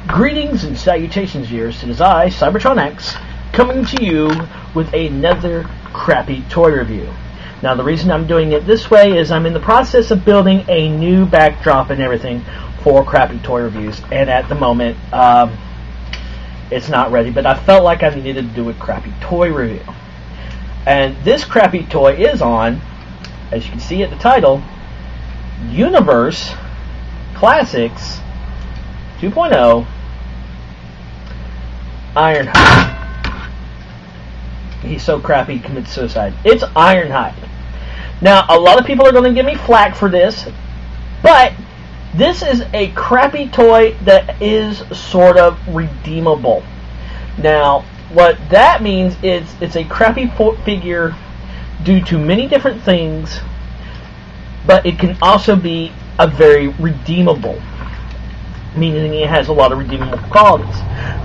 Greetings and salutations, viewers. It is I, Cybertron X, coming to you with another crappy toy review. Now, the reason I'm doing it this way is I'm in the process of building a new backdrop and everything for crappy toy reviews, and at the moment, it's not ready, but I felt like I needed to do a crappy toy review. And this crappy toy is on, as you can see at the title, Universe Classics 2.0 Ironhide. He's so crappy he commits suicide. It's Ironhide. Now, a lot of people are going to give me flack for this, but this is a crappy toy that is sort of redeemable. Now, what that means is it's a crappy figure due to many different things, but it can also be a very redeemable, meaning it has a lot of redeemable qualities.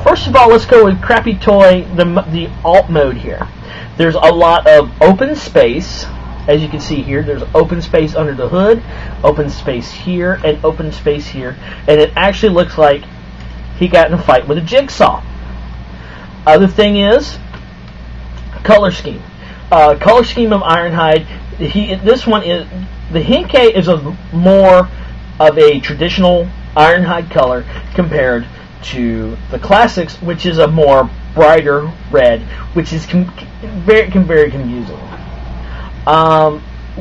First of all, let's go with crappy toy, the alt mode here. There's a lot of open space. As you can see here, there's open space under the hood, open space here, and open space here. And it actually looks like he got in a fight with a jigsaw. Other thing is color scheme. Color scheme of Ironhide. This one is the Henkei is more of a traditional Ironhide color compared to the classics, which is a more brighter red, which is very confusing.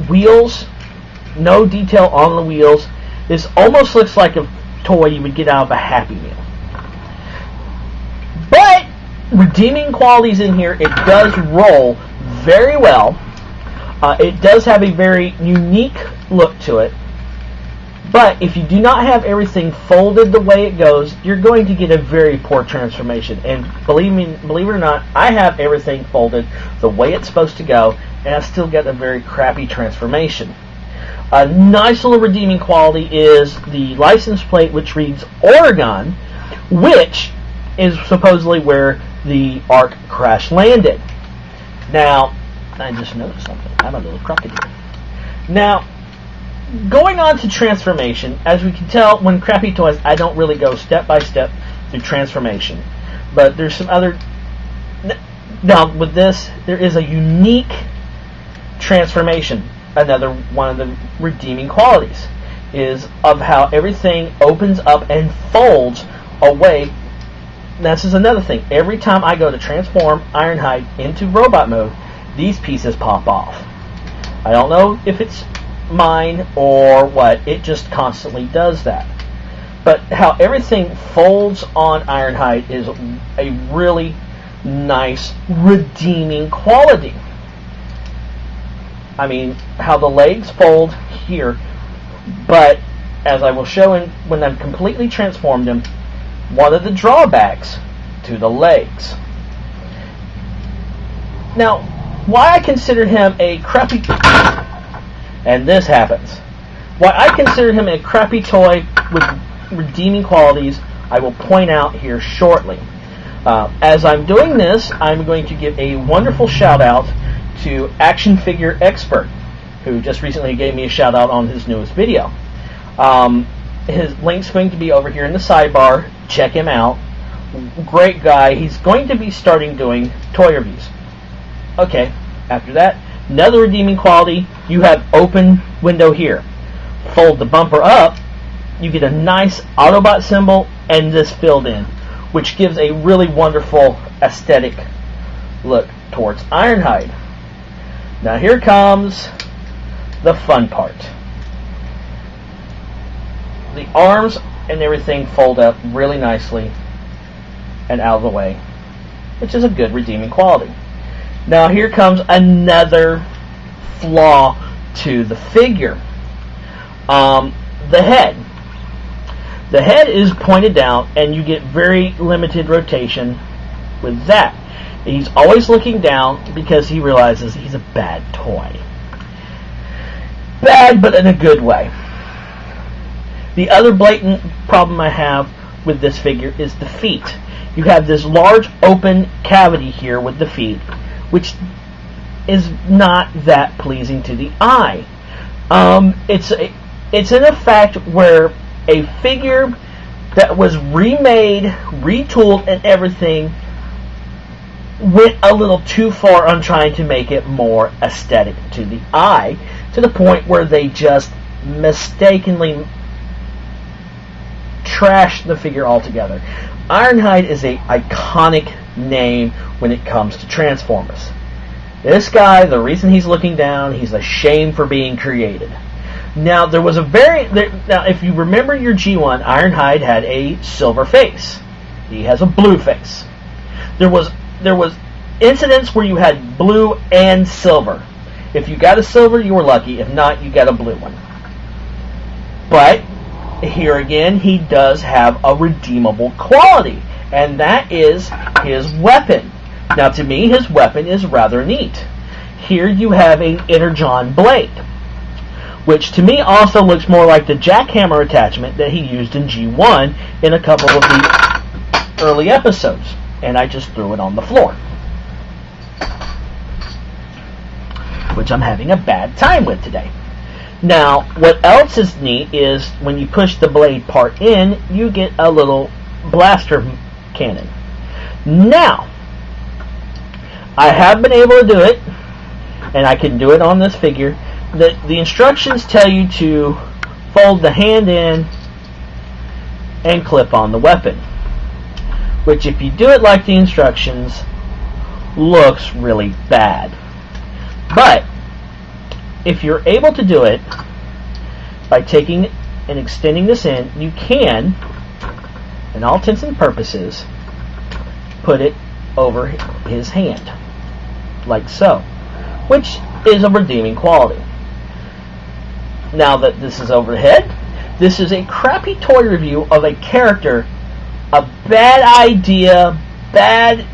Wheels, no detail on the wheels. This almost looks like a toy you would get out of a Happy Meal. But redeeming qualities in here, it does roll very well. It does have a very unique look to it. But if you do not have everything folded the way it goes, you're going to get a very poor transformation. And believe it or not, I have everything folded the way it's supposed to go, and I still get a very crappy transformation. A nice little redeeming quality is the license plate, which reads Oregon, which is supposedly where the Ark crash landed. Now, I just noticed something. I'm a little crooked here. Now, going on to transformation, as we can tell, when crappy toys, I don't really go step by step through transformation. But there's some other... Now, with this, there is a unique transformation. Another one of the redeeming qualities is of how everything opens up and folds away. This is another thing. Every time I go to transform Ironhide into robot mode, these pieces pop off. I don't know if it's mine or what, it just constantly does that. But how everything folds on Ironhide is a really nice redeeming quality. I mean, how the legs fold here, but as I will show when I'm completely transformed him, one of the drawbacks to the legs. Now, why I consider him a crappy... And this happens. Why I consider him a crappy toy with redeeming qualities, I will point out here shortly. As I'm doing this, I'm going to give a wonderful shout out to Action Figure Expert, who just recently gave me a shout out on his newest video. His link's going to be over here in the sidebar. Check him out. Great guy. He's going to be starting doing toy reviews. Okay, after that, another redeeming quality, you have open window here. Fold the bumper up, you get a nice Autobot symbol and this filled in, which gives a really wonderful aesthetic look towards Ironhide. Now here comes the fun part. The arms and everything fold up really nicely and out of the way, which is a good redeeming quality. Now here comes another flaw to the figure. The head. The head is pointed down and you get very limited rotation with that. He's always looking down because he realizes he's a bad toy. Bad, but in a good way. The other blatant problem I have with this figure is the feet. You have this large open cavity here with the feet, which is not that pleasing to the eye. It's an effect where a figure that was remade, retooled, and everything, went a little too far on trying to make it more aesthetic to the eye, to the point where they just mistakenly trashed the figure altogether. Ironhide is an iconic name when it comes to Transformers. This guy, the reason he's looking down, he's ashamed for being created. Now, there was now, if you remember your G1, Ironhide had a silver face. He has a blue face. There was incidents where you had blue and silver. If you got a silver, you were lucky. If not, you got a blue one. But here again, he does have a redeemable quality, and that is his weapon. Now, to me, his weapon is rather neat. Here you have an Energon blade, which to me also looks more like the jackhammer attachment that he used in G1 in a couple of the early episodes. And I just threw it on the floor, which I'm having a bad time with today. Now, what else is neat is when you push the blade part in, you get a little blaster cannon. Now, I have been able to do it, and I can do it on this figure. The instructions tell you to fold the hand in and clip on the weapon, which, if you do it like the instructions, looks really bad. But if you're able to do it by taking and extending this in, you can, in all intents and purposes, put it over his hand, like so, which is a redeeming quality. Now that this is overhead, this is a crappy toy review of a character, a bad idea, bad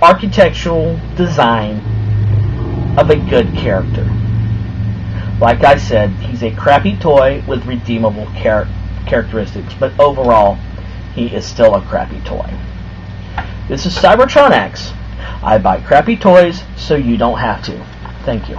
architectural design of a good character. Like I said, he's a crappy toy with redeemable characteristics, but overall, he is still a crappy toy. This is Cybertron X. I buy crappy toys so you don't have to. Thank you.